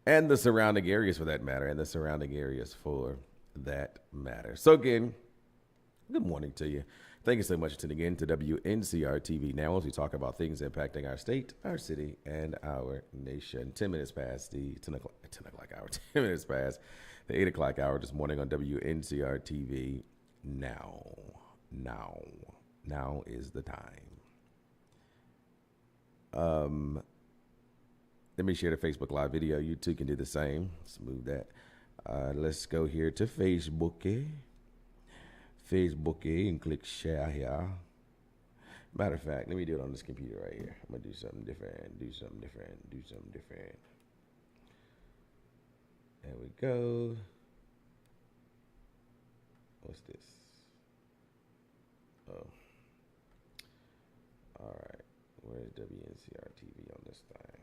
And the surrounding areas for that matter, and the surrounding areas for that matter. So, again, good morning to you. Thank you so much for tuning in to WNCR-TV Now as we talk about things impacting our state, our city, and our nation. 10 minutes past the 10 o'clock hour, 10 minutes past the 8 o'clock hour this morning on WNCR-TV Now. Now is the time. Let me share the Facebook Live video. You too can do the same. Let's move that. Let's go here to Facebook, and click share here. Matter of fact, let me do it on this computer right here. I'm gonna do something different. There we go. What's this? Oh. All right. Where's WNCR TV on this thing?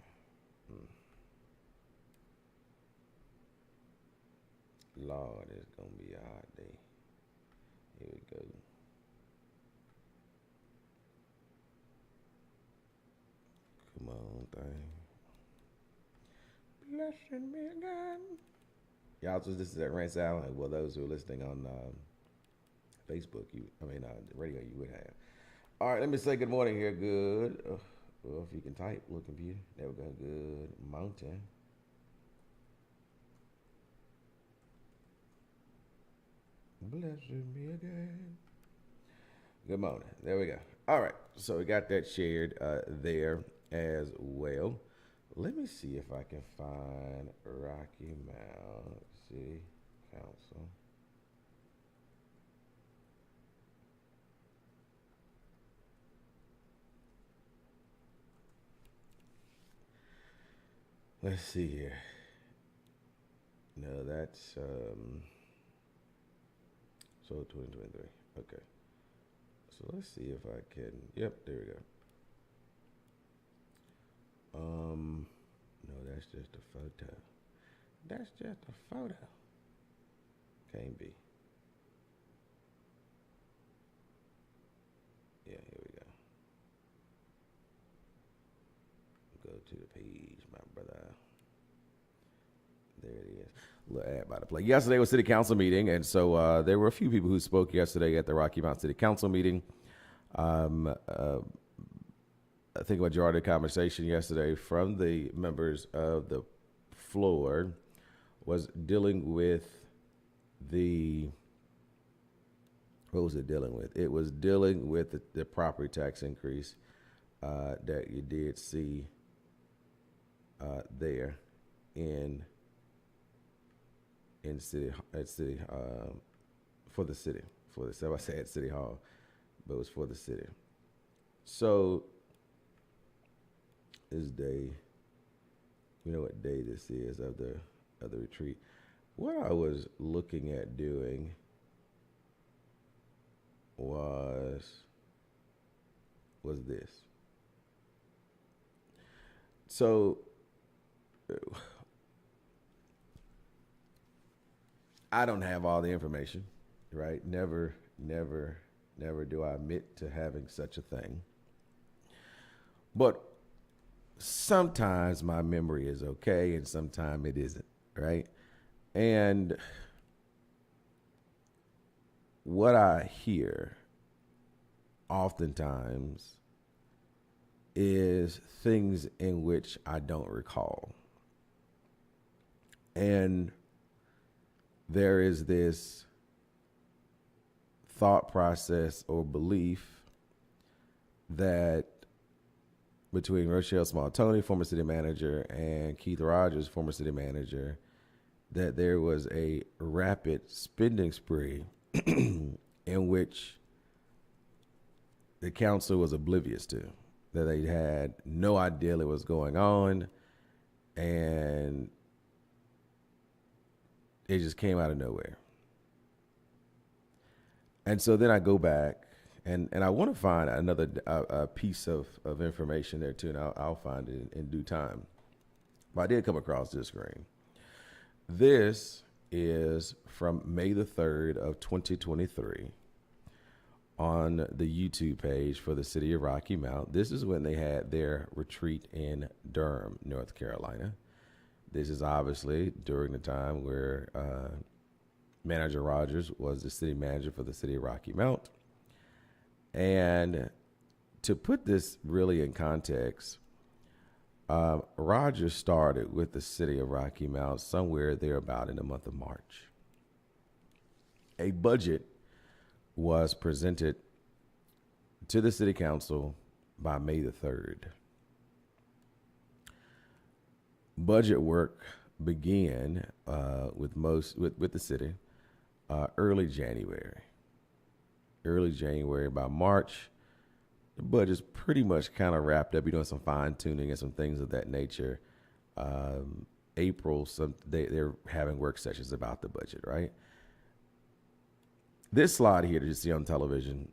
Lord, it's gonna be a hot day. Here we go. Come on, thing. Blessing me again. Y'all, so this is at Rance Allen. Well, those who are listening on Facebook, the radio, you would have. All right, let me say good morning here. Good. Well, if you can type, little computer. There we go. Good mountain. Blessing me again. Good morning. There we go. All right. So we got that shared there as well. Let me see if I can find Rocky Mount City Council. Let's see here. No, that's so 2023. Okay. So let's see if I can. Yep, there we go. No, that's just a photo. That's just a photo. Can't be. Yeah, here we go. Go to the page, my brother. There it is. Little ad by the play. Yesterday was city council meeting, and so there were a few people who spoke yesterday at the Rocky Mount City Council meeting. I think a majority of the conversation yesterday from the members of the floor was dealing with what was it dealing with? It was dealing with the property tax increase that you did see there in city for the city. So I said City Hall, but it was for the city. So this day, you know what day this is of the retreat. What I was looking at doing was this. So I don't have all the information, right? Never do I admit to having such a thing. But sometimes my memory is okay and sometimes it isn't, right? And what I hear oftentimes is things in which I don't recall. And there is this thought process or belief that between Rochelle Small-Toney, former city manager, and Keith Rogers, former city manager, that there was a rapid spending spree in which the council was oblivious to, that they had no idea what was going on, and it just came out of nowhere. And so then I go back, and I want to find another piece of information there too, and I'll find it in due time. But I did come across this screen. This is from May the 3rd of 2023 on the YouTube page for the city of Rocky Mount. This is when they had their retreat in Durham, North Carolina. This is obviously during the time where Manager Rogers was the city manager for the city of Rocky Mount. And to put this really in context, Rogers started with the city of Rocky Mount somewhere there about in the month of March. A budget was presented to the city council by May the 3rd. Budget work began with the city early January. Early January. By March, the budget's pretty much kind of wrapped up. You're doing some fine tuning and some things of that nature. April, they're having work sessions about the budget, right? This slide here that you see on television,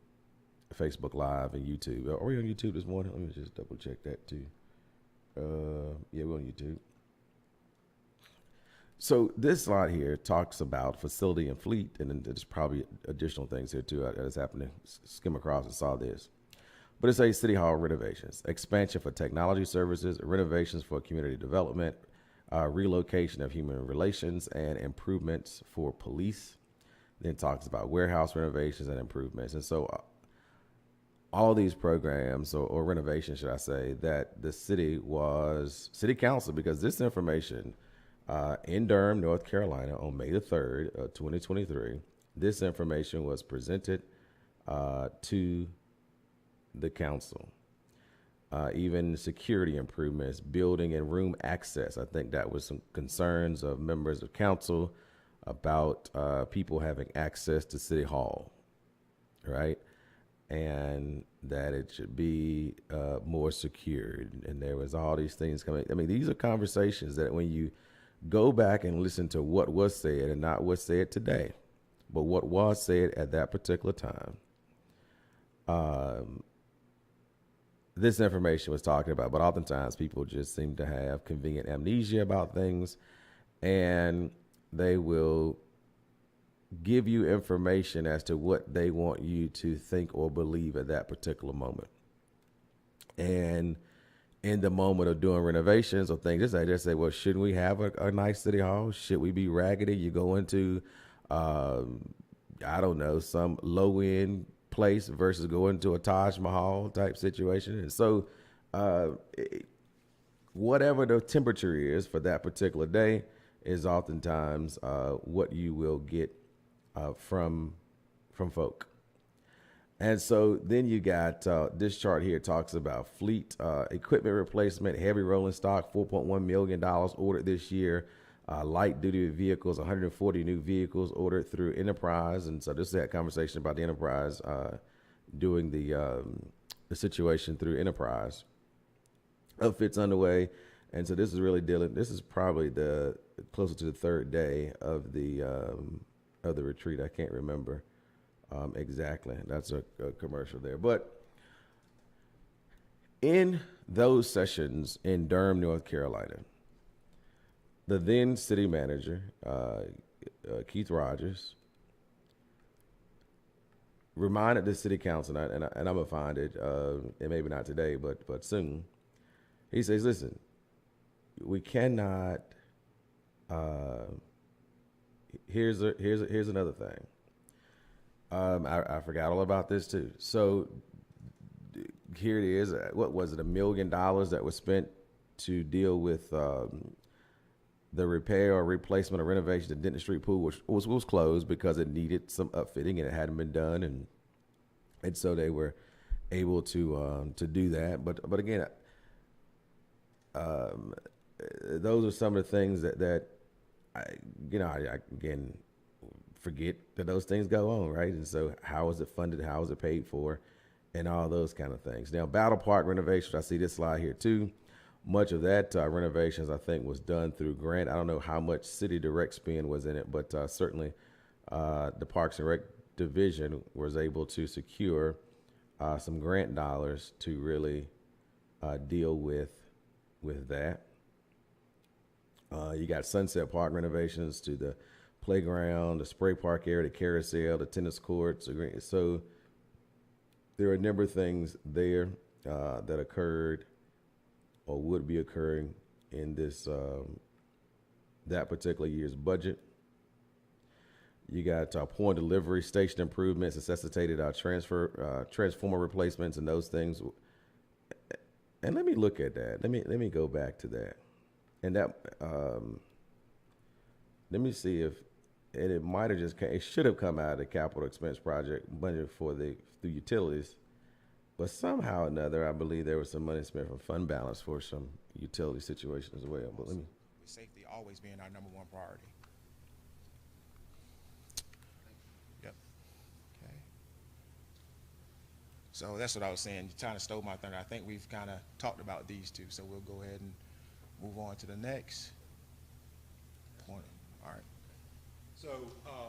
Facebook Live, and YouTube. Are we on YouTube this morning? Let me just double check that too. Yeah, we're on YouTube. So this slide here talks about facility and fleet, and then there's probably additional things here too. I just happened to skim across and saw this. But it says City Hall renovations, expansion for technology services, renovations for community development, relocation of human relations, and improvements for police. Then it talks about warehouse renovations and improvements. And so all these programs, or renovations, should I say, that the city council, because this information in Durham, North Carolina on May the 3rd, 2023, this information was presented to the council. Even security improvements, building and room access. I think that was some concerns of members of council about people having access to City Hall, right? And that it should be more secured. And there was all these things coming. I mean, these are conversations that when you go back and listen to what was said, and not what's said today, but what was said at that particular time, this information was talking about. But oftentimes people just seem to have convenient amnesia about things, and they will give you information as to what they want you to think or believe at that particular moment. And in the moment of doing renovations or things, I just say, well, shouldn't we have a nice city hall? Should we be raggedy? You go into, I don't know, some low end place versus going to a Taj Mahal type situation. And so whatever the temperature is for that particular day is oftentimes what you will get from folk. And so then you got this chart here talks about fleet equipment replacement, heavy rolling stock, $4.1 million ordered this year. Light duty vehicles, 140 new vehicles ordered through Enterprise. And so this is that conversation about the Enterprise doing the situation through Enterprise. Outfits underway. And so this is really this is probably the closer to the third day of the retreat. I can't remember exactly. That's a commercial there. But in those sessions in Durham, North Carolina, the then city manager, Keith Rogers, reminded the city council, and I'm going to find it, and maybe not today, but soon. He says, listen, we cannot, here's another thing. I forgot all about this too. So here it is. What was it? $1 million that was spent to deal with the repair or replacement or renovation of Denton Street Pool, which was closed because it needed some upfitting and it hadn't been done, and so they were able to do that. But again, those are some of the things that I again forget that those things go on, right? And so how is it funded? How is it paid for? And all those kind of things. Now, Battle Park renovations, I see this slide here too. Much of that renovations, I think, was done through grant. I don't know how much city direct spend was in it, but certainly the Parks and Rec division was able to secure some grant dollars to really deal with that. You got Sunset Park renovations to the playground, the spray park area, the carousel, the tennis courts. So there are a number of things there that occurred or would be occurring in this that particular year's budget. You got point delivery station improvements, necessitated transformer replacements, and those things. And let me look at that. Let me go back to that, and that let me see if and it might have just it should have come out of the capital expense project budget for the through utilities, but somehow or another, I believe there was some money spent from fund balance for some utility situation as well. But let me. With safety always being our number one priority. Yep. Okay. So that's what I was saying. You kind of stole my thunder. I think we've kind of talked about these two, so we'll go ahead and move on to the next point. All right. So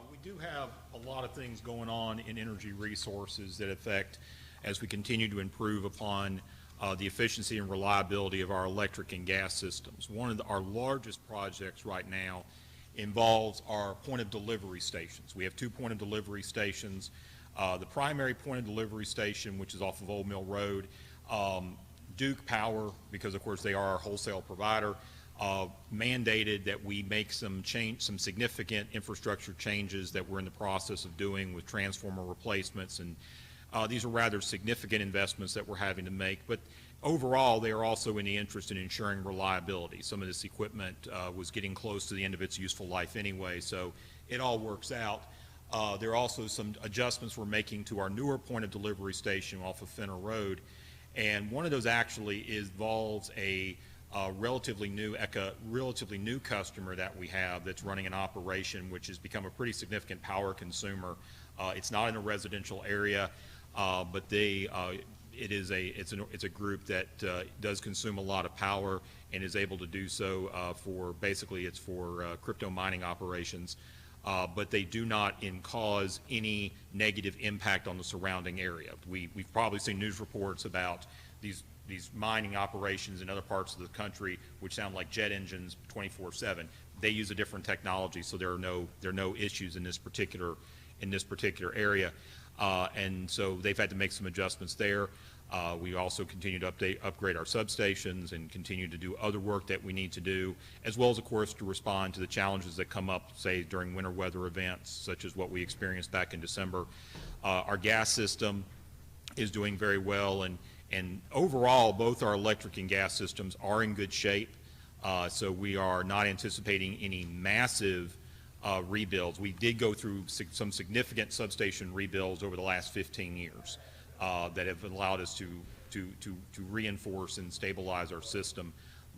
we do have a lot of things going on in energy resources that affect, as we continue to improve upon the efficiency and reliability of our electric and gas systems. One of our largest projects right now involves our point of delivery stations. We have 2 point of delivery stations. The primary point of delivery station, which is off of Old Mill Road, Duke Power, because of course they are our wholesale provider, mandated that we make some significant infrastructure changes that we're in the process of doing with transformer replacements, and these are rather significant investments that we're having to make, but overall they are also in the interest in ensuring reliability. Some of this equipment was getting close to the end of its useful life anyway, so it all works out. There are also some adjustments we're making to our newer point of delivery station off of Fenner Road, and one of those actually involves a relatively new customer that we have that's running an operation which has become a pretty significant power consumer. It's not in a residential area, but it's a group that does consume a lot of power and is able to do so for crypto mining operations. But they do not cause any negative impact on the surrounding area. We've probably seen news reports about these mining operations in other parts of the country which sound like jet engines 24/7. They use a different technology, so there are no issues in this particular area, and so they've had to make some adjustments there. We also continue to upgrade our substations and continue to do other work that we need to do, as well as, of course, to respond to the challenges that come up, say, during winter weather events, such as what we experienced back in December. Our gas system is doing very well, and overall, both our electric and gas systems are in good shape, so we are not anticipating any massive rebuilds. We did go through some significant substation rebuilds over the last 15 years that have allowed us to reinforce and stabilize our system,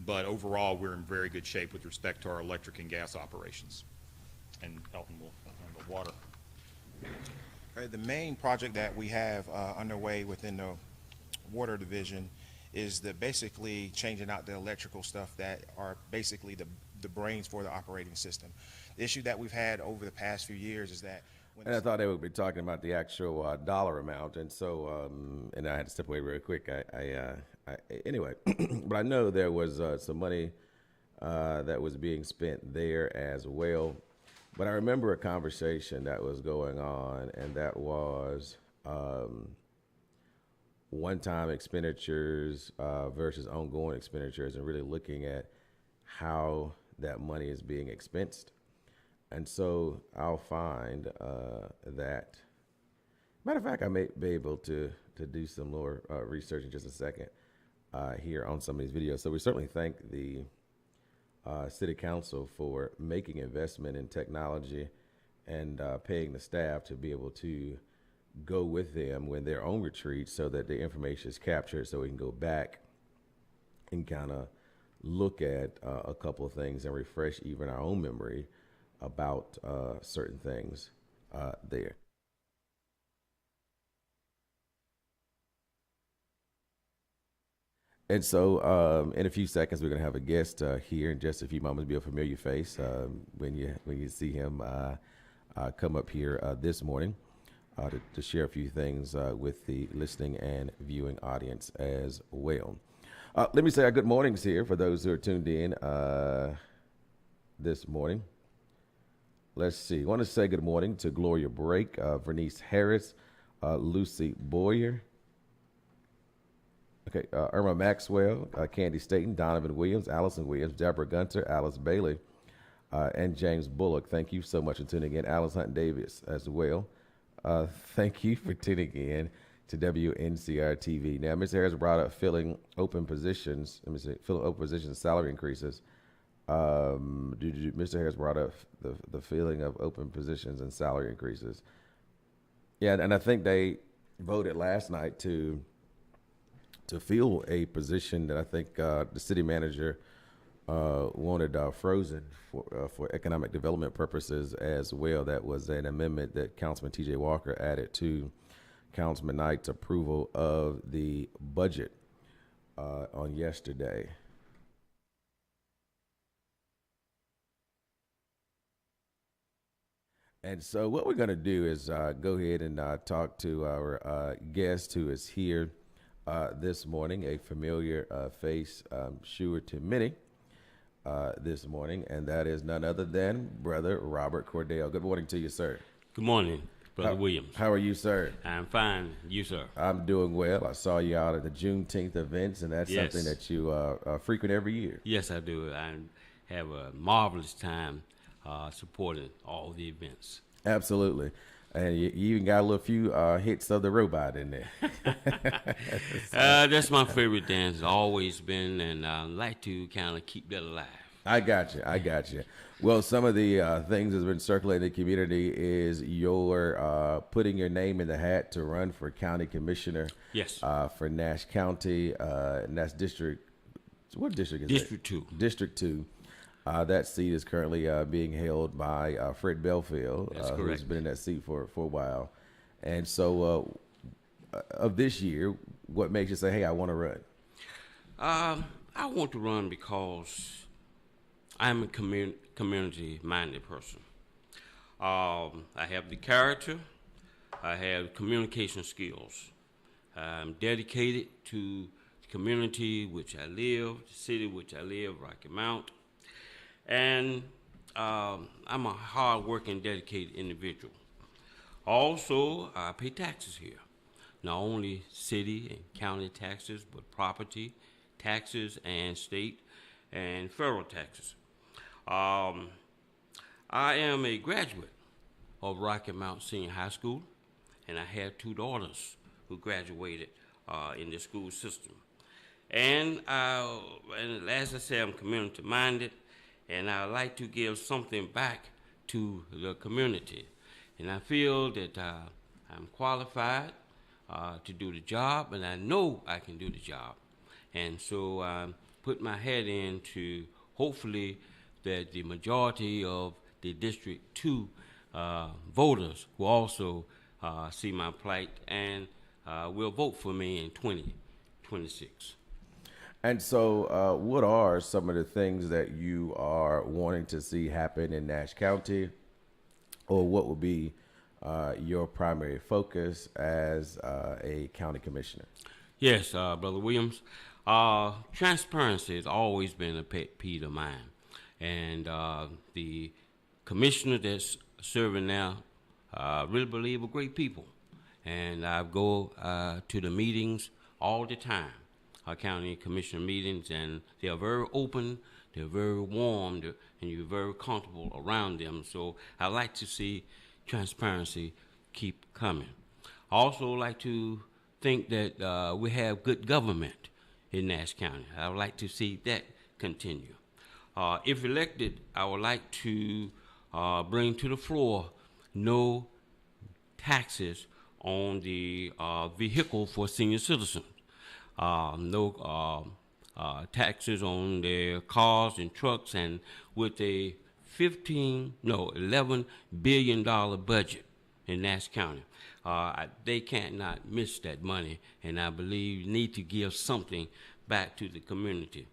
but overall, we're in very good shape with respect to our electric and gas operations. And Elton will handle water. Okay, the main project that we have underway within the water division is basically changing out the electrical stuff that are basically the brains for the operating system. The issue that we've had over the past few years is that and I thought they would be talking about the actual dollar amount, and so and I had to step away real quick. Anyway, but I know there was some money that was being spent there as well. But I remember a conversation that was going on, and that was one-time expenditures versus ongoing expenditures, and really looking at how that money is being expensed. And so I'll find that. Matter of fact, I may be able to do some more research in just a second here on some of these videos. So we certainly thank the City Council for making investment in technology and paying the staff to be able to go with them when they're on retreat, so that the information is captured, so we can go back and kind of look at a couple of things and refresh even our own memory about certain things there. And so in a few seconds, we're going to have a guest here in just a few moments, be a familiar face when you see him come up here this morning to share a few things with the listening and viewing audience as well. Let me say our good mornings here for those who are tuned in this morning. Let's see. I want to say good morning to Gloria Brake, Vernice Harris, Lucy Boyer, Irma Maxwell, Candy Staten, Donovan Williams, Allison Williams, Deborah Gunter, Alice Bailey, and James Bullock. Thank you so much for tuning in. Alice Hunt Davis as well. Thank you for tuning in to WNCR-TV. Now, Mr. Harris brought up filling open positions. Filling open positions, salary increases. Mr. Harris brought up the filling of open positions and salary increases. Yeah, and I think they voted last night to fill a position that I think the city manager wanted frozen for economic development purposes as well. That was an amendment that Councilman T.J. Walker added to Councilman Knight's approval of the budget on yesterday. And so what we're going to do is go ahead and talk to our guest who is here this morning, a familiar face, sure to many this morning, and that is none other than Brother Robert Cordell. Good morning to you, sir. Good morning, Brother Williams. How are you, sir? I'm fine. You, sir? I'm doing well. I saw you out at the Juneteenth events, and that's something that you frequent every year. Yes, I do. I have a marvelous time supporting all the events. Absolutely. And you even got a little few hits of the robot in there. That's my favorite dance. It's always been, and I like to kind of keep that alive. I got you. Well, some of the things that's been circulating in the community is your putting your name in the hat to run for county commissioner. Yes. For Nash County, and that's district. What district is District 2. District 2. That seat is currently being held by Fred Belfield, who's been in that seat for a while. And so, of this year, what makes you say, "Hey, I want to run"? I want to run because I'm a community-minded person. I have the character. I have communication skills. I'm dedicated to the community which I live, the city which I live, Rocky Mount. And I'm a hard-working, dedicated individual. Also, I pay taxes here. Not only city and county taxes, but property taxes and state and federal taxes. I am a graduate of Rocky Mount Senior High School, and I have 2 daughters who graduated in the school system. And as I said, I'm community-minded, and I like to give something back to the community. And I feel that I'm qualified to do the job, and I know I can do the job. And so I put my head in to hopefully that the majority of the District 2 voters will also see my plight and will vote for me in 2026. And so what are some of the things that you are wanting to see happen in Nash County, or what would be your primary focus as a county commissioner? Yes, Brother Williams. Transparency has always been a pet peeve of mine. And the commissioner that's serving now really believe are great people. And I go to the meetings all the time, our county commissioner meetings, and they are very open, they're very warm, and you're very comfortable around them. So I like to see transparency keep coming. I also like to think that we have good government in Nash County. I would like to see that continue. If elected, I would like to bring to the floor no taxes on the vehicle for senior citizens. No taxes on their cars and trucks, and with a $11 billion budget in Nash County. They cannot miss that money, and I believe need to give something back to the community.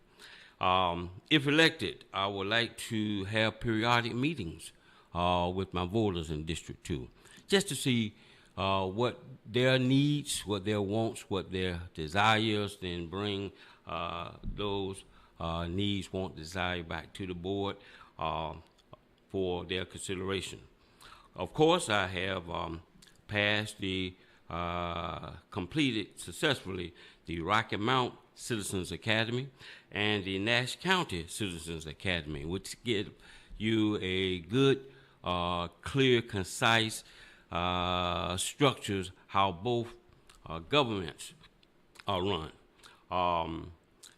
If elected, I would like to have periodic meetings with my voters in District 2, just to see what their needs, what their wants, what their desires, then bring those needs, want, desire back to the board for their consideration. Of course, I have passed completed successfully the Rocky Mount Citizens Academy and the Nash County Citizens Academy, which give you a good, clear, concise structures how both governments are run.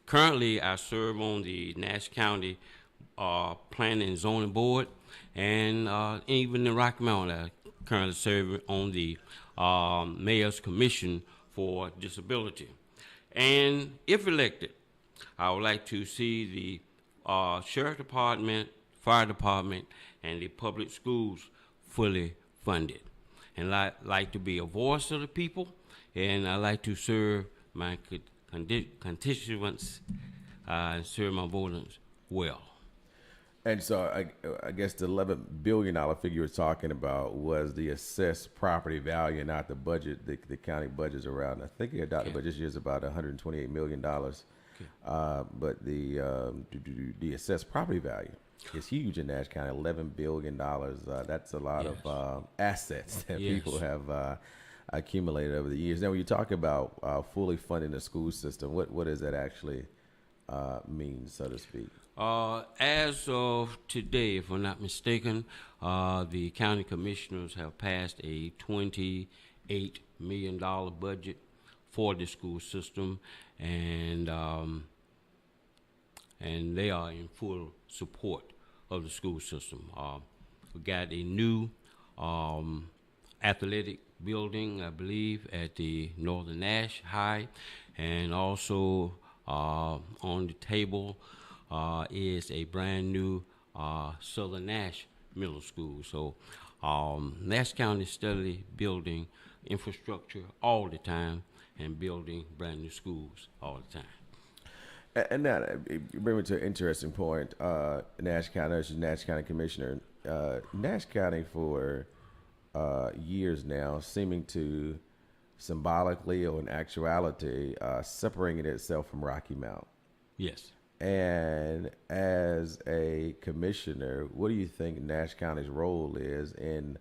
Currently, I serve on the Nash County Planning and Zoning Board, and even in Rocky Mount, I currently serve on the Mayor's Commission for Disability. And if elected, I would like to see the Sheriff Department, Fire Department, and the public schools fully funded. And I like to be a voice of the people, and I like to serve my constituents and serve my voters well. And so I guess the $11 billion figure you're talking about was the assessed property value, not the budget. The county budget's around, I think the adopted budget this year is about $128 million. But the assessed property value is huge in Nash County, $11 billion. That's a lot of assets that people have accumulated over the years. Now, when you talk about fully funding the school system, what does that actually mean, so to speak? As of today, if I'm not mistaken, the county commissioners have passed a $28 million budget for the school system, and they are in full support of the school system. We got a new athletic building, I believe, at the Northern Nash High, and also on the table is a brand new Southern Nash Middle School. So Nash County is steadily building infrastructure all the time and building brand new schools all the time. And that you bring me to an interesting point. Nash County, as Nash County Commissioner, Nash County for years now, seeming to symbolically or in actuality separating itself from Rocky Mount. Yes. And as a commissioner, what do you think Nash County's role is in,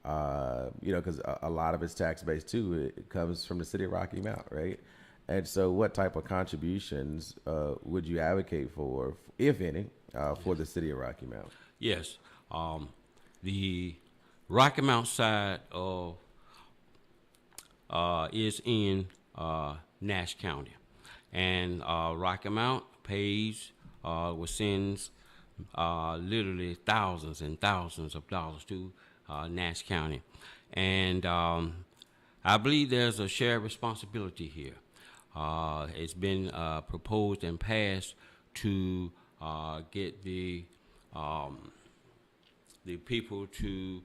because a lot of its tax base too, it comes from the city of Rocky Mount, right? And so what type of contributions would you advocate for, if any, for the city of Rocky Mount? Yes. The Rocky Mount side of is in Nash County. And Rocky Mount pays sends literally thousands and thousands of dollars to Nash County. And I believe there's a shared responsibility here. It's been proposed and passed to get the people to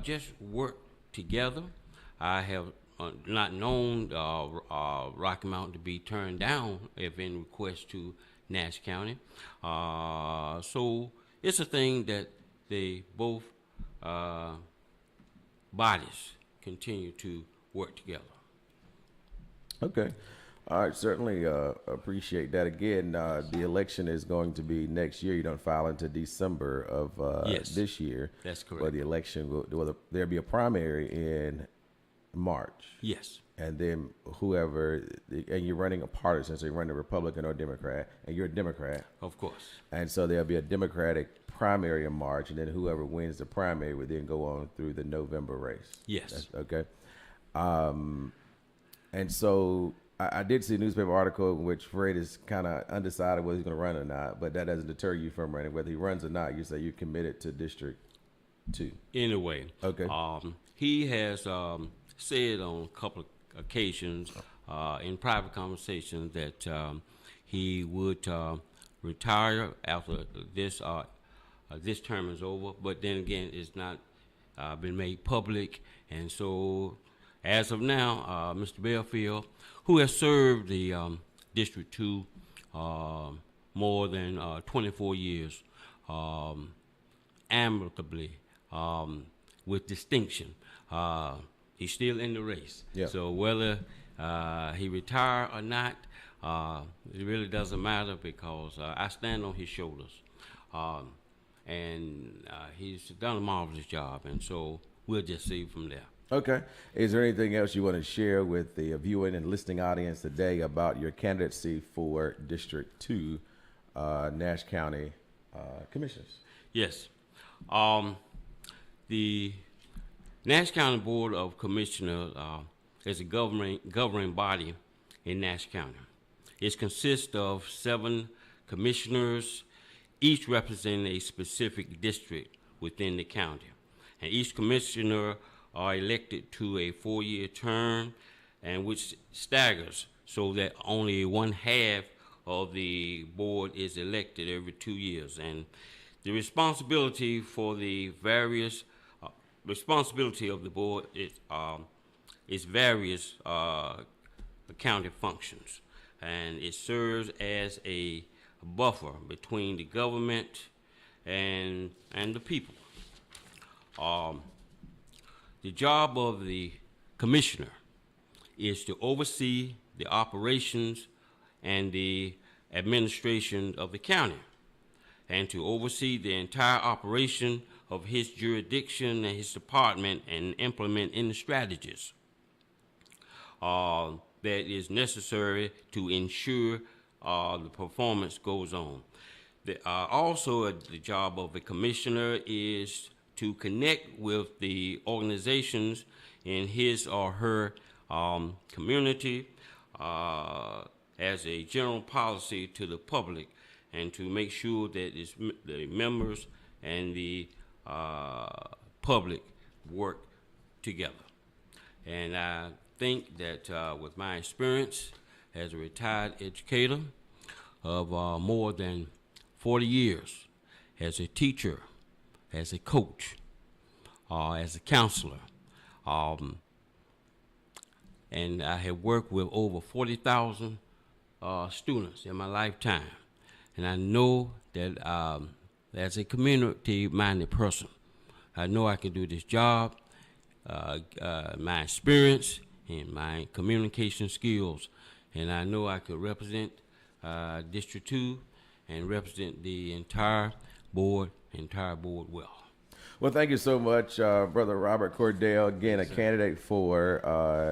just work together. I have not known Rocky Mount to be turned down if in request to Nash County. So it's a thing that they both bodies continue to work together. Okay. All right. Certainly appreciate that. Again, the election is going to be next year. You don't file until December of this year. That's correct. Where the election there'll be a primary in March. Yes. And then and you're running a partisan, so you're running a Republican or Democrat, and you're a Democrat. Of course. And so there'll be a Democratic primary in March, and then whoever wins the primary would then go on through the November race. Yes. Okay. And so I did see a newspaper article in which Fred is kind of undecided whether he's going to run or not, but that doesn't deter you from running. Whether he runs or not, you say you're committed to District 2. In a way. Okay. He has said on a couple of occasions in private conversations that he would retire after this term is over, but then again, it's not been made public. And so as of now, Mr. Belfield, who has served the District 2 more than 24 years, amicably, with distinction, he's still in the race. Yeah. So whether he retire or not, it really doesn't matter, because I stand on his shoulders. And he's done a marvelous job, and so we'll just see from there. Okay. Is there anything else you want to share with the viewing and listening audience today about your candidacy for District 2 Nash County Commissioners? Yes. Um, the Nash County Board of Commissioners is a governing body in Nash County. It consists of 7 commissioners, each representing a specific district within the county. And each commissioner are elected to a 4-year term, and which staggers so that only 1/2 of the board is elected every 2 years. And the responsibility for the various responsibility of the board is various county functions, and it serves as a buffer between the government and the people. The job of the commissioner is to oversee the operations and the administration of the county, and to oversee the entire operation of his jurisdiction and his department, and implement any strategies that is necessary to ensure the performance goes on. Also, the job of a commissioner is to connect with the organizations in his or her community as a general policy to the public, and to make sure that the members and the public work together. And I think that with my experience as a retired educator of more than 40 years, as a teacher, as a coach, as a counselor, and I have worked with over 40,000 students in my lifetime. And I know that as a community-minded person, I know I can do this job. My experience and my communication skills, and I know I could represent District 2 and represent the entire board well. Well, thank you so much, Brother Robert Cordell, again, a candidate for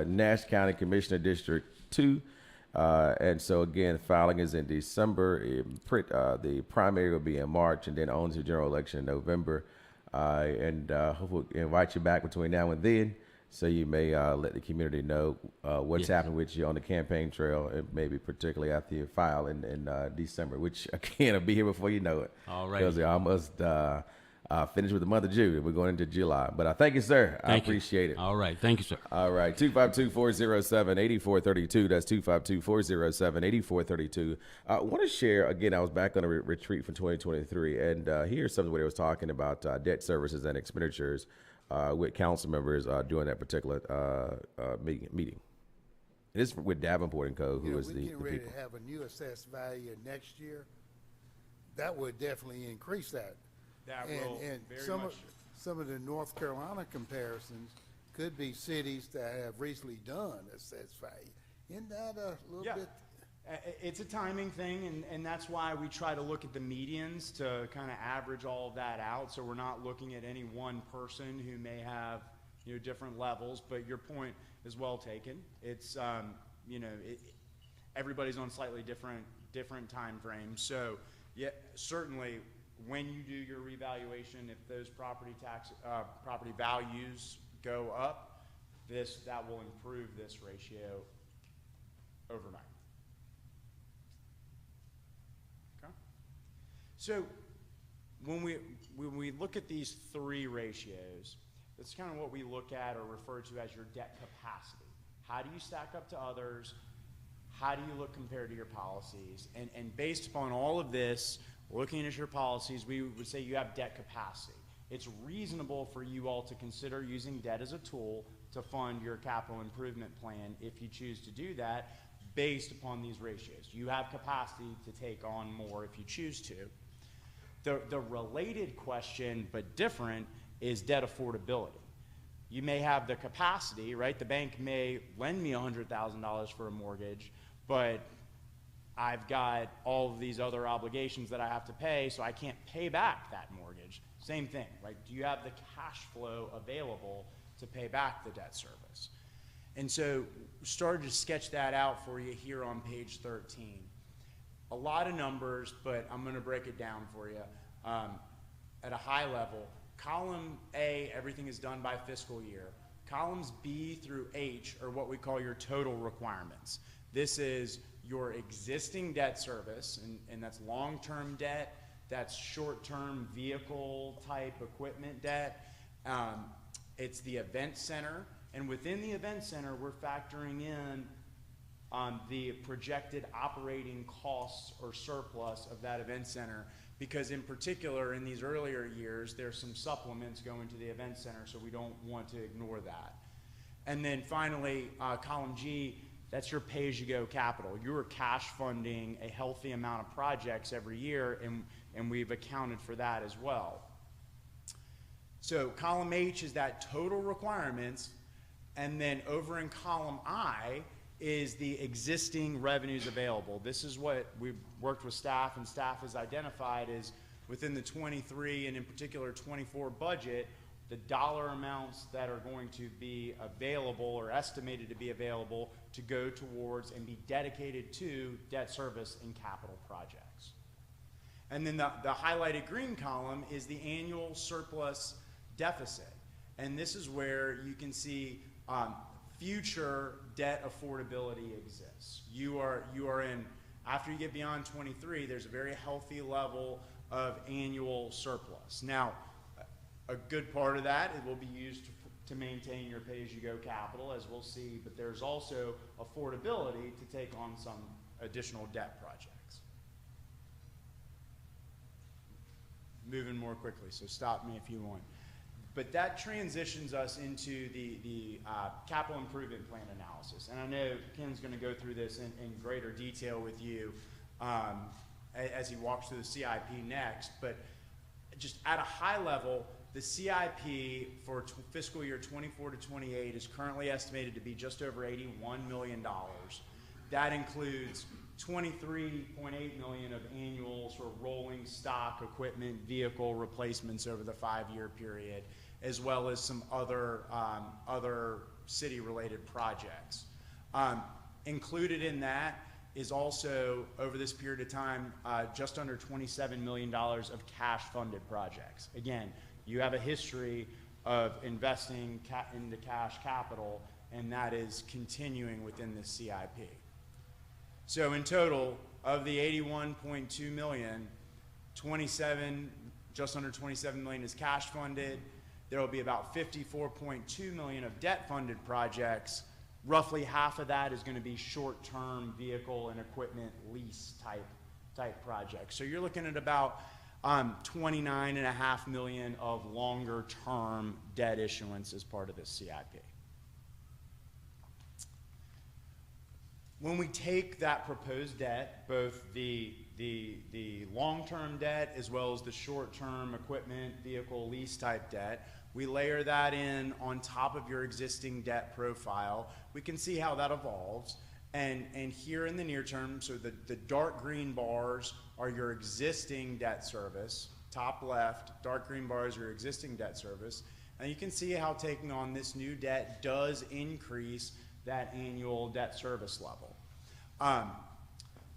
Nash County Commissioner District 2. And so, again, filing is in December. The primary will be in March, and then on to general election in November. And hopefully invite you back between now and then, so you may let the community know what's happening with you on the campaign trail, and maybe particularly after you file in December, which, again, will be here before you know it. All right. Because we're almost finished with the month of June, and we're going into July. But thank you, sir. I appreciate it. All right. Thank you, sir. All right. 252-407-8432. That's 252-407-8432. I want to share, again, I was back on a retreat for 2023, and here's something where they was talking about debt services and expenditures with council members during that particular meeting. And this is with Davenport and Co., who is the people. We're getting ready to have a new assessed value next year. That would definitely increase that. That and, will and very some much. Some of the North Carolina comparisons could be cities that have recently done assessed value. Isn't that a little bit? It's a timing thing, and that's why we try to look at the medians to kind of average all of that out, so we're not looking at any one person who may have different levels. But your point is well taken. It's everybody's on slightly different time frames. So yeah, certainly when you do your revaluation, if those property values go up, that will improve this ratio overnight. Okay. So when we look at these 3 ratios, that's kind of what we look at or refer to as your debt capacity. How do you stack up to others? How do you look compared to your policies? And based upon all of this, looking at your policies, we would say you have debt capacity. It's reasonable for you all to consider using debt as a tool to fund your capital improvement plan if you choose to do that based upon these ratios. You have capacity to take on more if you choose to. The related question, but different, is debt affordability. You may have the capacity, right? The bank may lend me $100,000 for a mortgage, but I've got all of these other obligations that I have to pay, so I can't pay back that mortgage. Same thing, right? Do you have the cash flow available to pay back the debt service? And so started to sketch that out for you here on page 13. A lot of numbers, but I'm going to break it down for you. at a high level, column A, everything is done by fiscal year. Columns B through H are what we call your total requirements. This is your existing debt service, and that's long-term debt, that's short-term vehicle type equipment debt. It's the event center, and within the event center, we're factoring in the projected operating costs or surplus of that event center, because in particular in these earlier years there's some supplements going to the event center, so we don't want to ignore that. And then finally, column G, that's your pay-as-you-go capital. You are cash funding a healthy amount of projects every year, and we've accounted for that as well. So column H is that total requirements, and then over in column I is the existing revenues available. This is what we've worked with staff, and staff has identified is within the 23 and in particular 24 budget, the dollar amounts that are going to be available or estimated to be available to go towards and be dedicated to debt service and capital projects. And then the highlighted green column is the annual surplus deficit. And this is where you can see future debt affordability exists. You are in, after you get beyond 23, there's a very healthy level of annual surplus. Now, a good part of that, it will be used to maintain your pay-as-you-go capital, as we'll see, but there's also affordability to take on some additional debt projects. Moving more quickly, so stop me if you want. But that transitions us into the capital improvement plan analysis. And I know Ken's going to go through this in greater detail with you as he walks through the CIP next. But just at a high level, the CIP for fiscal year 24 to 28 is currently estimated to be just over $81 million. That includes $23.8 million of annual sort of rolling stock equipment vehicle replacements over the 5-year period, as well as some other city-related projects. Included in that is also, over this period of time, just under $27 million of cash-funded projects. Again, you have a history of investing into cash capital, and that is continuing within the CIP. So in total, of the $81.2 million, just under $27 million is cash funded. There will be about $54.2 million of debt funded projects. Roughly half of that is going to be short-term vehicle and equipment lease type projects. So you're looking at about $29.5 million of longer-term debt issuance as part of this CIP. When we take that proposed debt, both the long-term debt as well as the short-term equipment, vehicle, lease type debt, we layer that in on top of your existing debt profile. We can see how that evolves. And here in the near term, so the dark green bars are your existing debt service. Top left, dark green bars are your existing debt service. And you can see how taking on this new debt does increase that annual debt service level.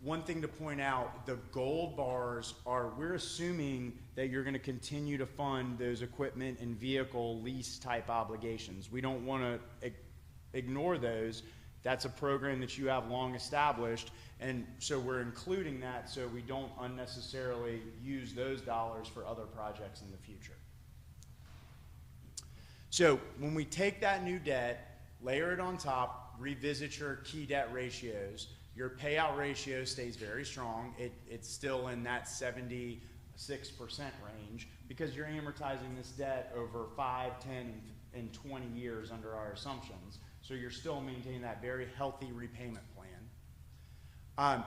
One thing to point out, the gold bars are, we're assuming that you're going to continue to fund those equipment and vehicle lease type obligations. We don't want to ignore those. That's a program that you have long established, and so we're including that so we don't unnecessarily use those dollars for other projects in the future. So when we take that new debt, layer it on top, revisit your key debt ratios, your payout ratio stays very strong. It's still in that 76% range because you're amortizing this debt over 5, 10, and 20 years under our assumptions. So you're still maintaining that very healthy repayment plan.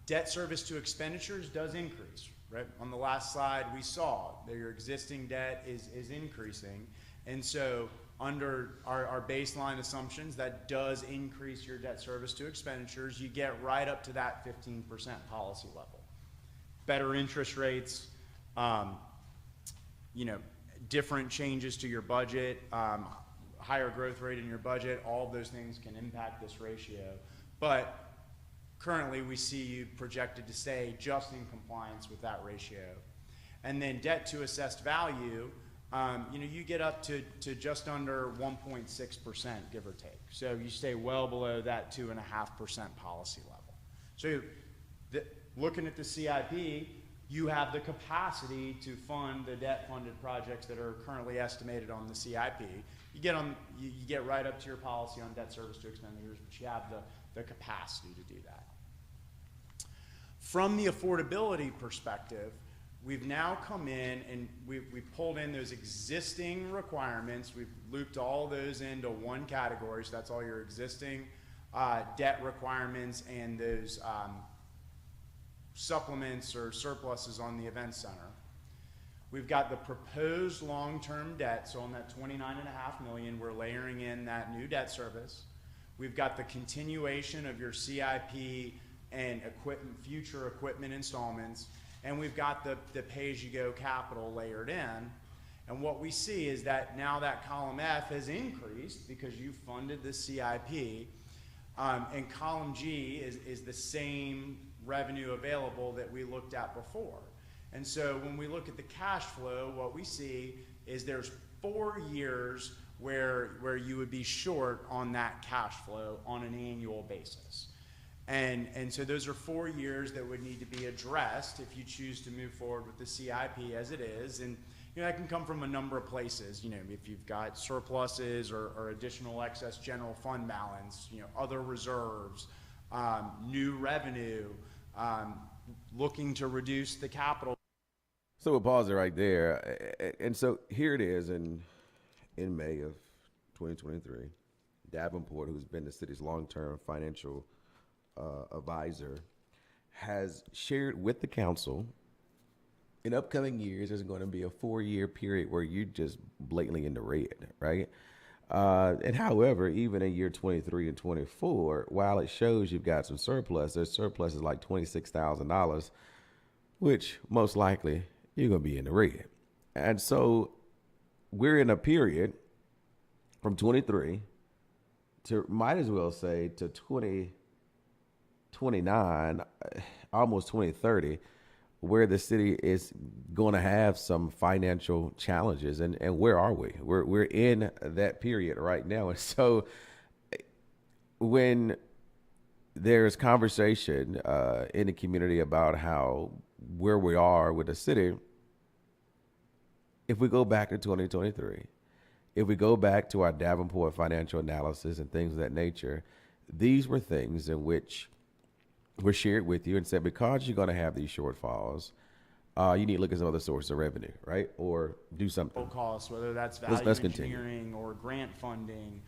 Debt service to expenditures does increase, right? On the last slide, we saw that your existing debt is increasing. And so under our baseline assumptions, that does increase your debt service to expenditures. You get right up to that 15% policy level. Better interest rates, different changes to your budget, higher growth rate in your budget, all of those things can impact this ratio. But currently we see you projected to stay just in compliance with that ratio. And then debt to assessed value, you get up to just under 1.6%, give or take. So you stay well below that 2.5% policy level. So looking at the CIP, you have the capacity to fund the debt-funded projects that are currently estimated on the CIP. You get right up to your policy on debt service to expenditures, but you have the capacity to do that. From the affordability perspective, we've now come in and we pulled in those existing requirements. We've looped all those into one category, so that's all your existing debt requirements and those supplements or surpluses on the event center. We've got the proposed long-term debt, so on that $29.5 million, we're layering in that new debt service. We've got the continuation of your CIP and future equipment installments, and we've got the pay-as-you-go capital layered in. And what we see is that now that column F has increased because you funded the CIP, and column G is the same revenue available that we looked at before. And so when we look at the cash flow, what we see is there's 4 years where you would be short on that cash flow on an annual basis. And so those are 4 years that would need to be addressed if you choose to move forward with the CIP as it is. And that can come from a number of places. If you've got surpluses or additional excess general fund balance, other reserves, new revenue, looking to reduce the capital. So we'll pause it right there. And so here it is in May of 2023. Davenport, who's been the city's long-term financial advisor, has shared with the council in upcoming years there's going to be a 4-year period where you're just blatantly in the red, right? And however, even in year 23 and 24, while it shows you've got some surplus, there's surplus is like $26,000, which most likely you're going to be in the red. And so we're in a period from 23 to, might as well say, to 2029, almost 2030, where the city is going to have some financial challenges. And where are we? We're in that period right now. And so when there's conversation in the community about where we are with the city, if we go back to 2023, if we go back to our Davenport financial analysis and things of that nature, these were things in which were shared with you and said, because you're going to have these shortfalls, you need to look at some other sources of revenue, right? Or do something. Costs, whether that's value engineering or grant funding,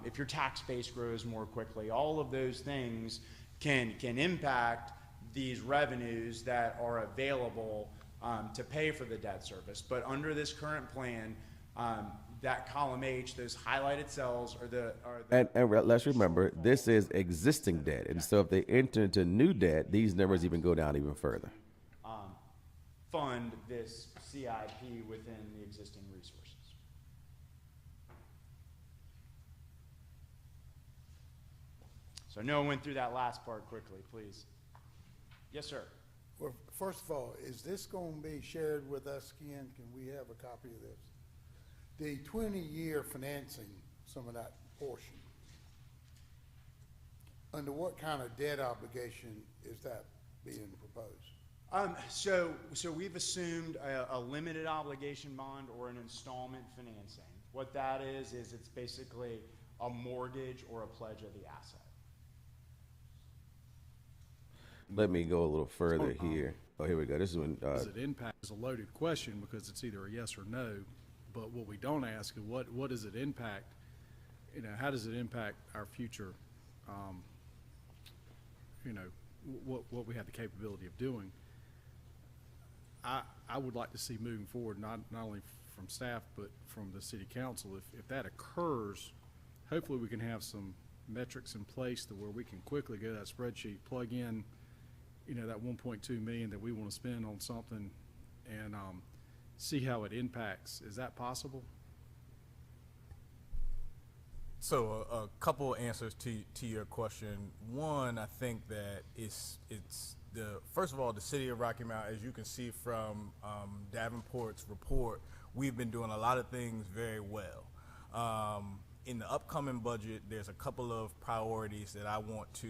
if your tax base grows more quickly, all of those things can impact these revenues that are available to pay for the debt service. But under this current plan, that column H, those highlighted cells are the and let's remember, this is existing debt. And so if they enter into new debt, these numbers even go down even further. Fund this CIP within the existing resources. So I know I went through that last part quickly, please. Yes, sir. Well, first of all, is this going to be shared with us again? Can we have a copy of this? The 20-year financing, some of that portion, under what kind of debt obligation is that being proposed? So we've assumed a limited obligation bond or an installment financing. What that is it's basically a mortgage or a pledge of the asset. Let me go a little further here. Oh, here we go. This is when. Does it impact? Is a loaded question because it's either a yes or no. But what we don't ask is what does it impact? How does it impact our future? What we have the capability of doing. I would like to see moving forward, not only from staff but from the city council. If that occurs, hopefully we can have some metrics in place to where we can quickly go to that spreadsheet, plug in, that 1.2 million that we want to spend on something, and see how it impacts. Is that possible? So a couple answers to your question. One, I think that first of all, the city of Rocky Mount, as you can see from Davenport's report, we've been doing a lot of things very well. In the upcoming budget, there's a couple of priorities that I want to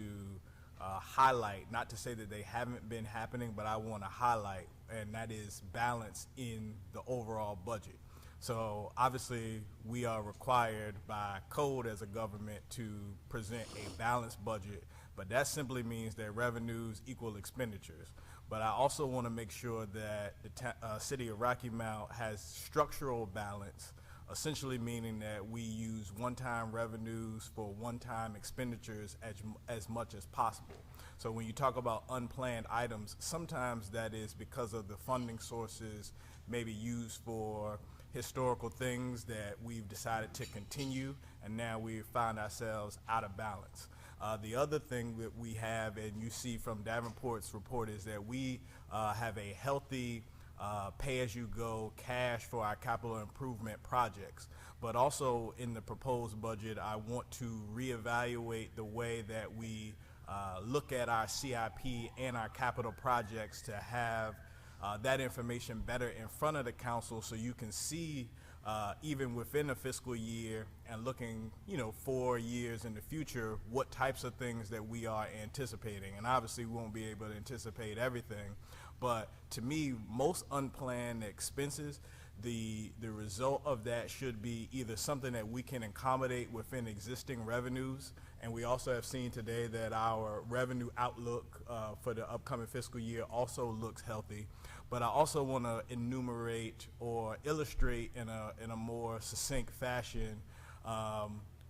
highlight, not to say that they haven't been happening, but I want to highlight, and that is balance in the overall budget. So obviously we are required by code as a government to present a balanced budget, but that simply means that revenues equal expenditures. But I also want to make sure that the city of Rocky Mount has structural balance, essentially meaning that we use one-time revenues for one-time expenditures as much as possible. So when you talk about unplanned items, sometimes that is because of the funding sources maybe used for historical things that we've decided to continue, and now we find ourselves out of balance. The other thing that we have, and you see from Davenport's report, is that we have a healthy pay-as-you-go cash for our capital improvement projects. But also in the proposed budget, I want to reevaluate the way that we look at our CIP and our capital projects to have that information better in front of the council, so you can see even within a fiscal year and looking 4 years in the future, what types of things that we are anticipating. And obviously we won't be able to anticipate everything, but to me, most unplanned expenses, the result of that should be either something that we can accommodate within existing revenues, and we also have seen today that our revenue outlook for the upcoming fiscal year also looks healthy. But I also want to enumerate or illustrate in a more succinct fashion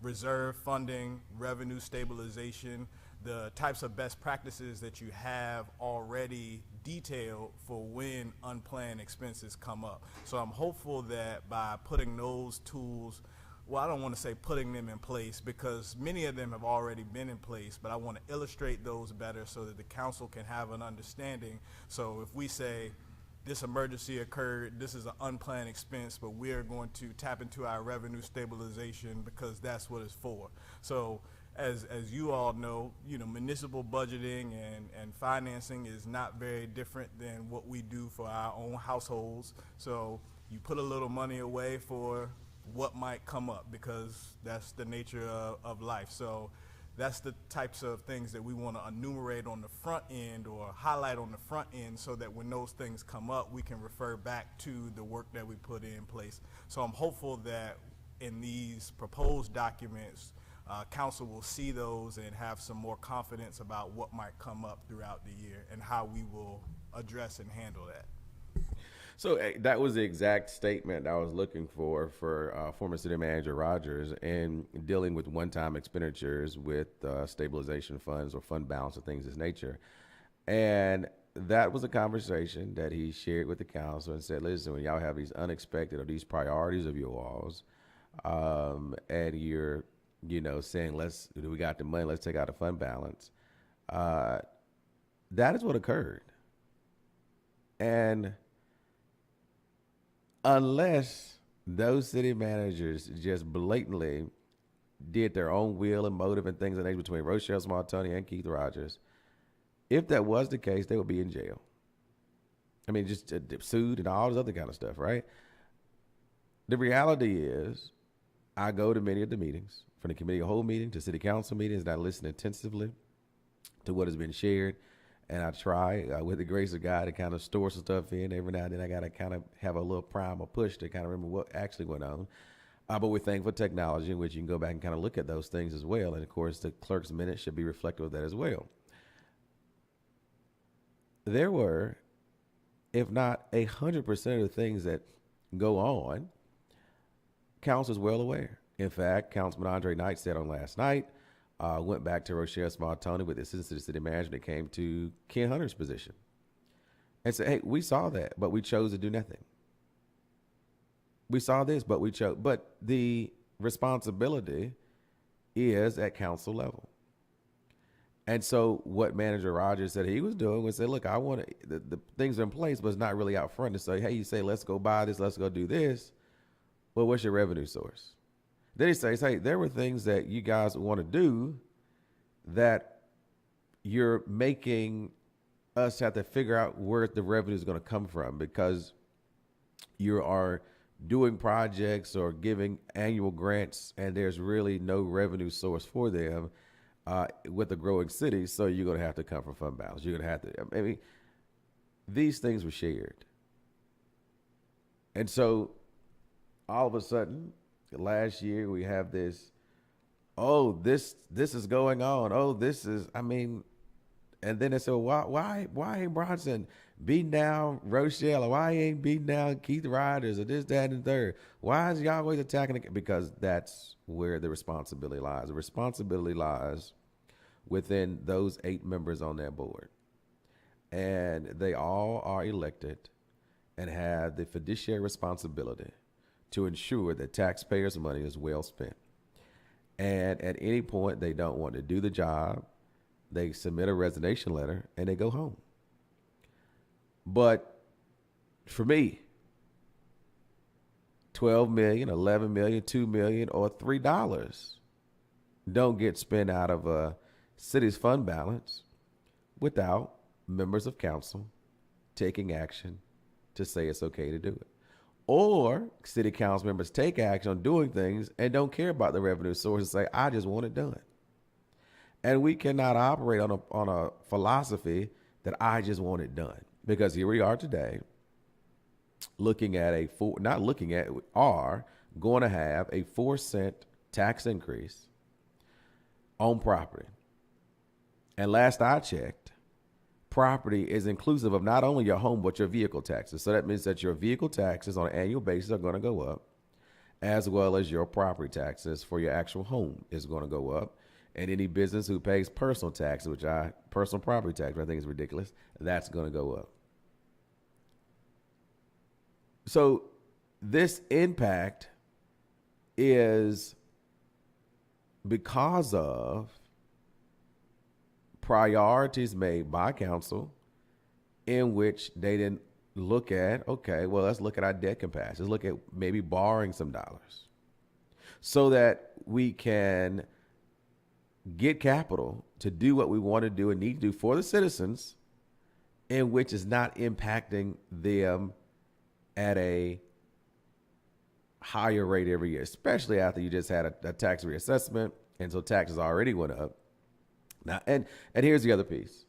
reserve funding, revenue stabilization, the types of best practices that you have already detailed for when unplanned expenses come up. So I'm hopeful that by putting those tools, well, I don't want to say putting them in place because many of them have already been in place, but I want to illustrate those better so that the council can have an understanding. So if we say this emergency occurred, this is an unplanned expense, but we're going to tap into our revenue stabilization because that's what it's for. So as you all know, municipal budgeting and financing is not very different than what we do for our own households. So you put a little money away for what might come up because that's the nature of life. So that's the types of things that we want to enumerate on the front end or highlight on the front end so that when those things come up, we can refer back to the work that we put in place. So I'm hopeful that in these proposed documents, council will see those and have some more confidence about what might come up throughout the year and how we will address and handle that. So that was the exact statement I was looking for former city manager Rogers in dealing with one-time expenditures with stabilization funds or fund balance or things of this nature. And that was a conversation that he shared with the council and said, listen, when y'all have these unexpected or these priorities of yours, and you're, saying, we got the money, let's take out the fund balance. That is what occurred. And unless those city managers just blatantly did their own will and motive and things of that nature between Rochelle Smartoni and Keith Rogers, if that was the case, they would be in jail. I mean, just sued and all this other kind of stuff, right? The reality is, I go to many of the meetings, from the committee of whole meeting to city council meetings, and I listen intensively to what has been shared. And I try, with the grace of God, to kind of store some stuff in. Every now and then I got to kind of have a little prime or push to kind of remember what actually went on. But we're thankful for technology in which you can go back and kind of look at those things as well. And, of course, the clerk's minutes should be reflective of that as well. There were, if not 100% of the things that go on, council is well aware. In fact, Councilman Andre Knight said on last night, went back to Rochelle Smartoni with the assistant to the city manager that came to Ken Hunter's position and said, hey, we saw that, but we chose to do nothing. We saw this, but we chose. But the responsibility is at council level. And so what Manager Rogers said he was doing was say, look, I want to, the things are in place, but it's not really out front to say, hey, you say, let's go buy this, let's go do this. Well, what's your revenue source? Then he says, hey, there were things that you guys want to do that you're making us have to figure out where the revenue is going to come from, because you are doing projects or giving annual grants and there's really no revenue source for them with a growing city. So you're going to have to come from fund balance. You're going to have to, I mean, these things were shared. And so all of a sudden, last year we have this, oh, this is going on. Oh, this is, I mean, and then they said, well, why ain't Bronson beating down Rochelle? Or why ain't beating down Keith Riders or this, that, and the third? Why is y'all always attacking it? Because that's where the responsibility lies. The responsibility lies within those 8 members on that board. And they all are elected and have the fiduciary responsibility to ensure that taxpayers' money is well spent. And at any point they don't want to do the job, they submit a resignation letter and they go home. But for me, 12 million, 11 million, 2 million, or $3 don't get spent out of a city's fund balance without members of council taking action to say it's okay to do it. Or city council members take action on doing things and don't care about the revenue source and say, I just want it done. And we cannot operate on a philosophy that I just want it done. Because here we are today looking at are going to have a 4-cent tax increase on property. And last I checked, property is inclusive of not only your home, but your vehicle taxes. So that means that your vehicle taxes on an annual basis are going to go up, as well as your property taxes for your actual home is going to go up. And any business who pays personal taxes, personal property tax, I think is ridiculous, that's going to go up. So this impact is because of priorities made by council in which they didn't look at, okay, well, let's look at our debt capacity. Let's look at maybe borrowing some dollars so that we can get capital to do what we want to do and need to do for the citizens, in which is not impacting them at a higher rate every year, especially after you just had a tax reassessment. And so taxes already went up. Now, and here's the other piece.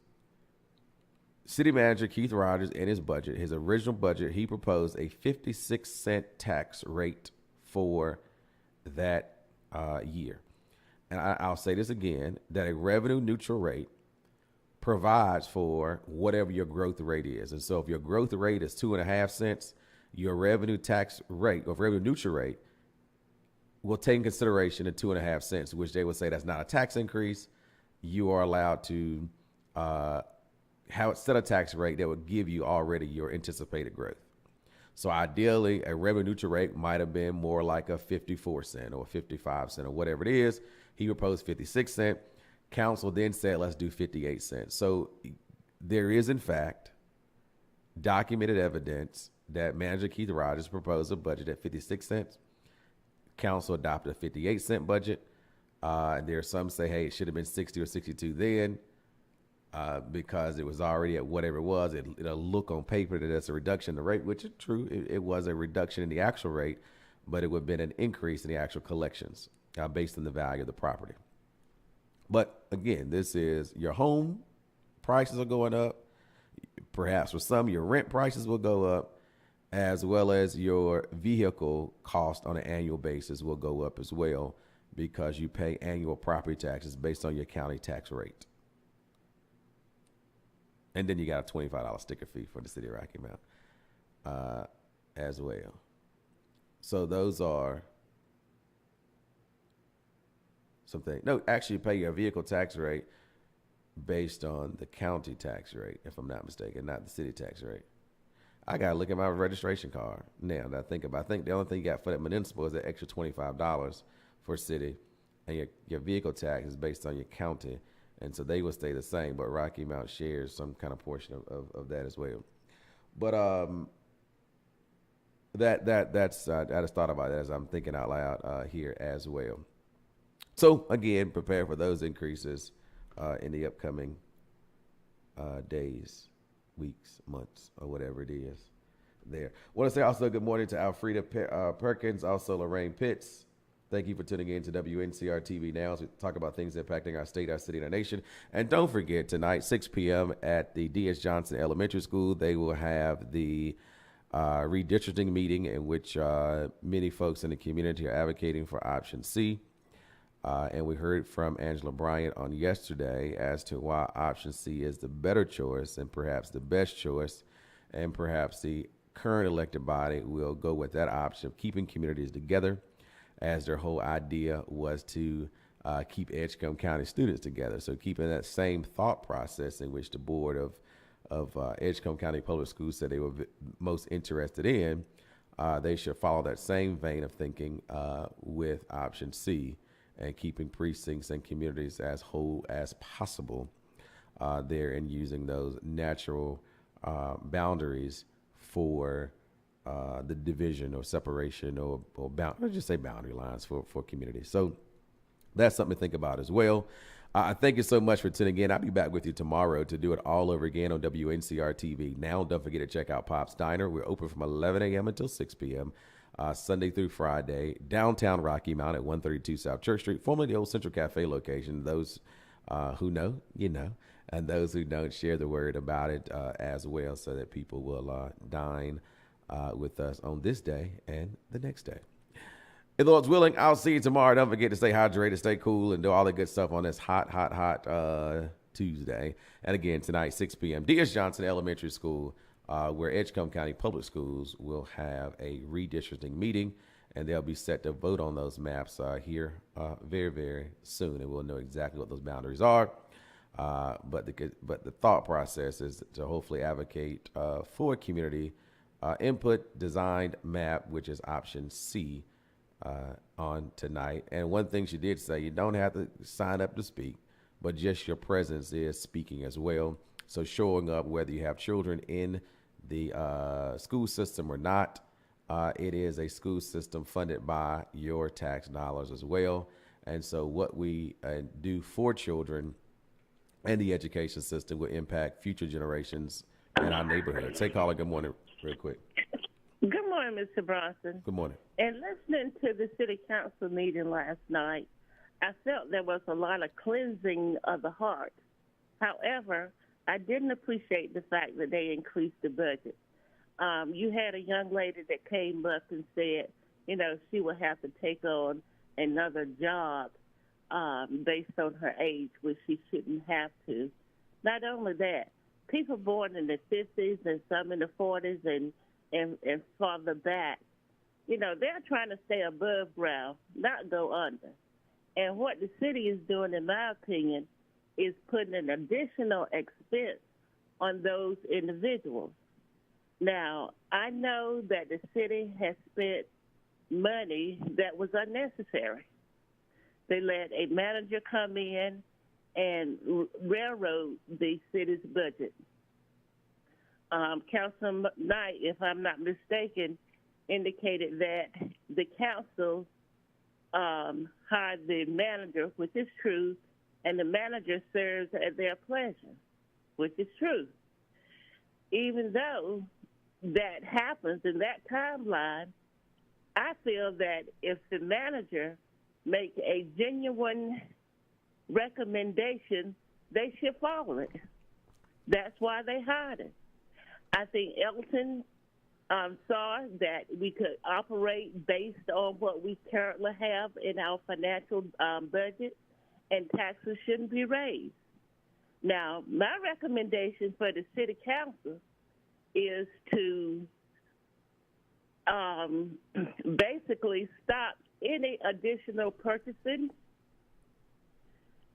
City manager Keith Rogers, in his budget, his original budget, he proposed a 56-cent tax rate for that year. And I'll say this again, that a revenue neutral rate provides for whatever your growth rate is. And so if your growth rate is 2.5 cents, your revenue tax rate or revenue neutral rate will take in consideration the 2.5 cents, which they would say that's not a tax increase. You are allowed to set a tax rate that would give you already your anticipated growth. So ideally, a revenue neutral rate might have been more like a 54 cent or 55 cent or whatever it is. He proposed 56 cent. Council then said, let's do 58 cents. So there is, in fact, documented evidence that manager Keith Rogers proposed a budget at 56 cents. Council adopted a 58-cent budget. There are some say, hey, it should have been 60 or 62 then because it was already at whatever it was. It'll look on paper that that's a reduction in the rate, which is true. It was a reduction in the actual rate, but it would have been an increase in the actual collections based on the value of the property. But again, this is your home prices are going up. Perhaps for some, your rent prices will go up, as well as your vehicle cost on an annual basis will go up as well, because you pay annual property taxes based on your county tax rate. And then you got a $25 sticker fee for the city of Rocky Mount as well. So those are something. No, actually you pay your vehicle tax rate based on the county tax rate, if I'm not mistaken, not the city tax rate. I got to look at my registration card now that I think about. I think the only thing you got for that municipal is that extra $25 for city, and your vehicle tax is based on your county, and so they will stay the same. But Rocky Mount shares some kind of portion of that as well. But that's I just thought about that as I'm thinking out loud here as well. So again, prepare for those increases in the upcoming days weeks, months, or whatever it is there. Want to say also good morning to Alfreda Perkins, also Lorraine Pitts. Thank you for tuning in to WNCR-TV Now as we talk about things impacting our state, our city, and our nation. And don't forget, tonight, 6 p.m. at the D.S. Johnson Elementary School, they will have the redistricting meeting in which many folks in the community are advocating for option C. And we heard from Angela Bryant on yesterday as to why option C is the better choice and perhaps the best choice, and perhaps the current elected body will go with that option of keeping communities together, as their whole idea was to keep Edgecombe County students together. So keeping that same thought process in which the board of Edgecombe County Public Schools said they were most interested in, they should follow that same vein of thinking with option C, and keeping precincts and communities as whole as possible there, and using those natural boundaries for the division or separation or let's just say boundary lines for communities. So that's something to think about as well. I thank you so much for tuning in. I'll be back with you tomorrow to do it all over again on WNCR-TV. Now, don't forget to check out Pop's Diner. We're open from 11 a.m. until 6 p.m. Sunday through Friday, downtown Rocky Mount at 132 South Church Street, formerly the old Central Cafe location. Those who know, you know, and those who don't, share the word about it as well, so that people will dine with us on this day and the next day. If the Lord's willing, I'll see you tomorrow. Don't forget to stay hydrated, stay cool, and do all the good stuff on this hot Tuesday. And again, tonight, 6 p.m., D.S. Johnson Elementary School, where Edgecombe County Public Schools will have a redistricting meeting, and they'll be set to vote on those maps here very, very soon, and we'll know exactly what those boundaries are. But the thought process is to hopefully advocate for community input designed map, which is option C on tonight. And one thing she did say, you don't have to sign up to speak, but just your presence is speaking as well. So showing up, whether you have children in the school system or not, it is a school system funded by your tax dollars as well. And so what we do for children and the education system will impact future generations in our neighborhood. Say, caller, good morning, real quick. Good morning, Mr. Bronson. Good morning. And listening to the city council meeting last night, I felt there was a lot of cleansing of the heart. However, I didn't appreciate the fact that they increased the budget. You had a young lady that came up and said, you know, she would have to take on another job based on her age, which she shouldn't have to. Not only that, people born in the 50s and some in the 40s and farther back, you know, they're trying to stay above ground, not go under. And what the city is doing, in my opinion, is putting an additional expense on those individuals. Now, I know that the city has spent money that was unnecessary. They let a manager come in and railroad the city's budget. Councilman Knight, if I'm not mistaken, indicated that the council hired the manager, which is true, and the manager serves at their pleasure, which is true. Even though that happens in that timeline, I feel that if the manager make a genuine recommendation, they should follow it. That's why they hired him. I think Elton saw that we could operate based on what we currently have in our financial budget, and taxes shouldn't be raised. Now, my recommendation for the city council is to basically stop any additional purchasing.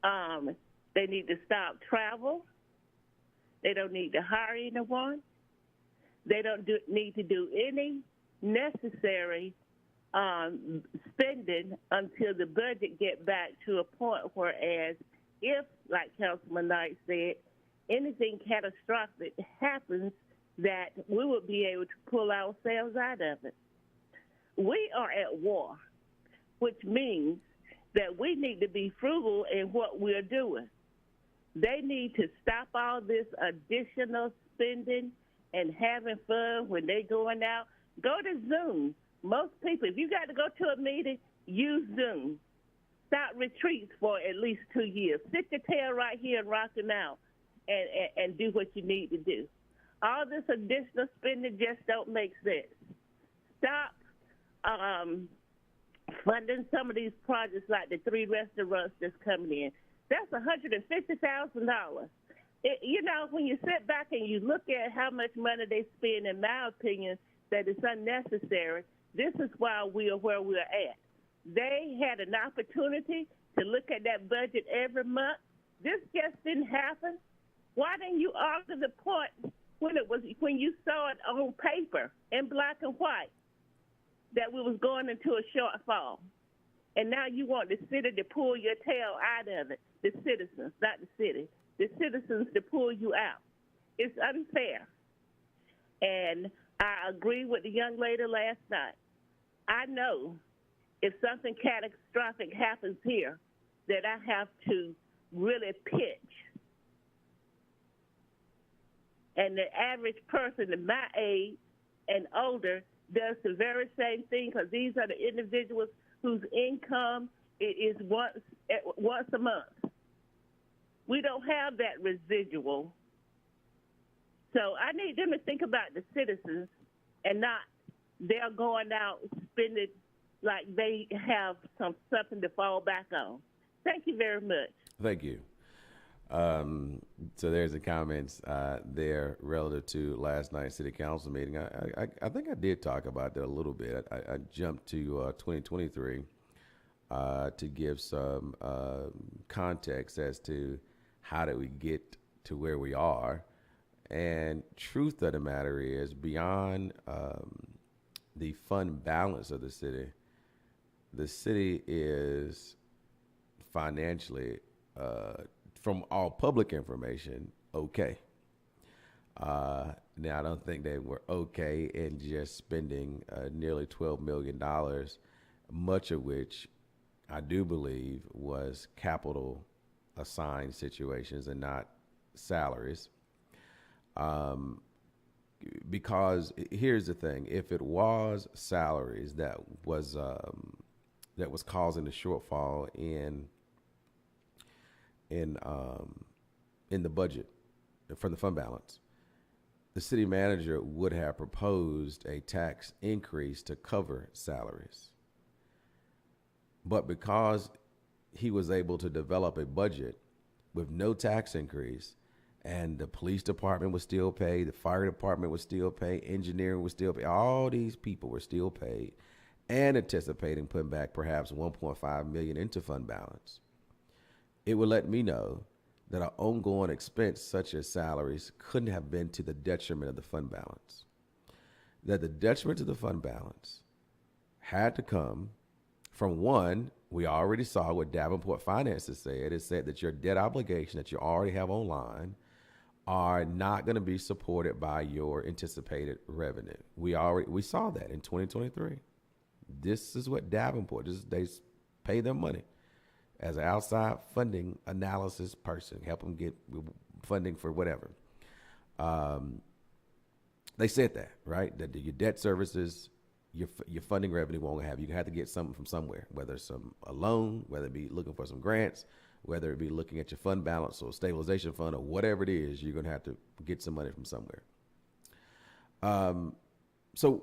They need to stop travel. They don't need to hire anyone. They don't need to do any necessary spending until the budget get back to a point whereas if, like Councilman Knight said, anything catastrophic happens, that we would be able to pull ourselves out of it. We are at war, which means that we need to be frugal in what we're doing. They need to stop all this additional spending and having fun when they going out, go to Zoom. Most people, if you got to go to a meeting, use Zoom. Start retreats for at least 2 years. Sit your tail right here and rock it out and do what you need to do. All this additional spending just don't make sense. Stop funding some of these projects like the 3 restaurants that's coming in. That's $150,000. You know, when you sit back and you look at how much money they spend, in my opinion, that it's unnecessary, this is why we are where we're at. They had an opportunity to look at that budget every month. This just didn't happen. Why didn't you argue the point when you saw it on paper in black and white that we was going into a shortfall? And now you want the city to pull your tail out of it, the citizens, not the city, the citizens to pull you out. It's unfair. And I agree with the young lady last night. I know if something catastrophic happens here, that I have to really pitch. And the average person in my age and older does the very same thing, because these are the individuals whose income is once a month. We don't have that residual. So I need them to think about the citizens and not they're going out spending like they have something to fall back on. Thank you very much. Thank you. So there's the comments there relative to last night's city council meeting. I think I did talk about that a little bit. I jumped to 2023 to give some context as to how did we get to where we are. And truth of the matter is, beyond the fund balance of the city is financially, from all public information, okay. Now, I don't think they were okay in just spending nearly $12 million, much of which I do believe was capital assigned situations and not salaries. Because here's the thing: if it was salaries that was causing the shortfall in the budget from the fund balance, the city manager would have proposed a tax increase to cover salaries. But because he was able to develop a budget with no tax increase, and the police department was still paid, the fire department was still paid, engineering was still paid, all these people were still paid, and anticipating putting back perhaps $1.5 million into fund balance, it would let me know that an ongoing expense such as salaries couldn't have been to the detriment of the fund balance. That the detriment to the fund balance had to come from, one, we already saw what Davenport Finances said. It said that your debt obligation that you already have online are not going to be supported by your anticipated revenue. We saw that in 2023. This is what Davenport, they pay them money as an outside funding analysis person, help them get funding for whatever. They said that, right? That your debt services, your funding revenue won't have. You have to get something from somewhere, whether it's a loan, whether it be looking for some grants, whether it be looking at your fund balance or stabilization fund or whatever it is, you're going to have to get some money from somewhere. So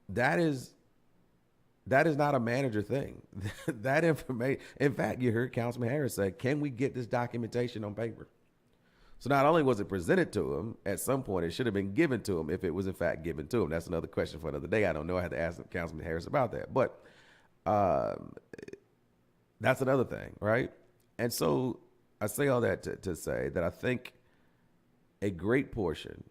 that is not a manager thing. That information, in fact, you heard Councilman Harris say, can we get this documentation on paper? So not only was it presented to him, at some point it should have been given to him if it was in fact given to him. That's another question for another day. I don't know. I had to ask Councilman Harris about that. But that's another thing, right? And so I say all that to say that I think a great portion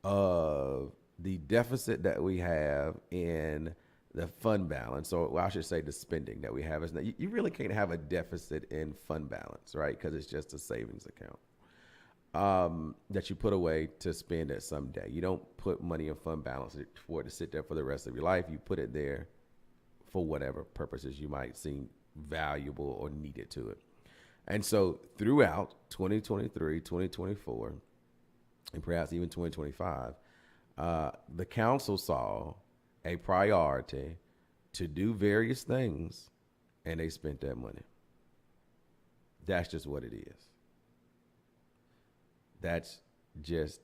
of the deficit that we have in the fund balance, or I should say the spending that we have, is that you really can't have a deficit in fund balance, right? Because it's just a savings account that you put away to spend at some day. You don't put money in fund balance for it to sit there for the rest of your life. You put it there for whatever purposes you might seem valuable or needed to it. And so throughout 2023, 2024, and perhaps even 2025, the council saw a priority to do various things, and they spent that money. That's just what it is. That's just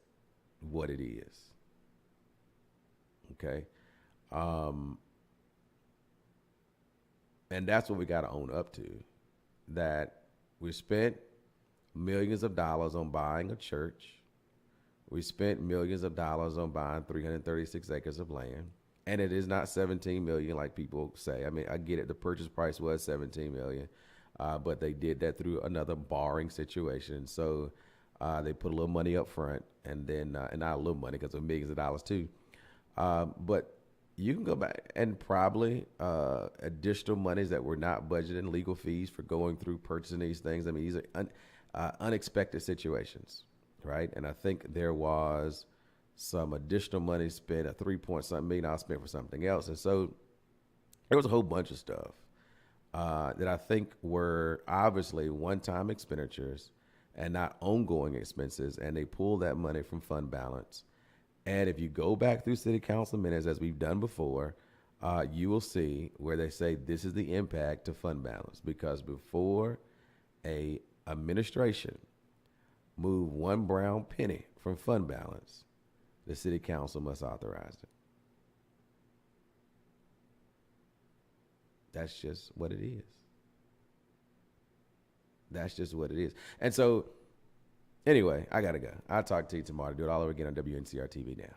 what it is. Okay? And that's what we got to own up to, that we spent millions of dollars on buying a church. We spent millions of dollars on buying 336 acres of land. And it is not 17 million like people say. I mean, I get it. The purchase price was 17 million, but they did that through another borrowing situation. So they put a little money up front, and then, and not a little money because of millions of dollars too. But you can go back and probably additional monies that were not budgeted in legal fees for going through purchasing these things. I mean, these are unexpected situations, right? And I think there was some additional money spent, a $3-point-something million spent for something else. And so there was a whole bunch of stuff that I think were obviously one-time expenditures and not ongoing expenses. And they pulled that money from fund balance. And if you go back through city council minutes, as we've done before, you will see where they say this is the impact to fund balance. Because before a administration move one brown penny from fund balance, the city council must authorize it. That's just what it is. That's just what it is. And so, anyway, I got to go. I'll talk to you tomorrow. Do it all over again on WNCR-TV Now.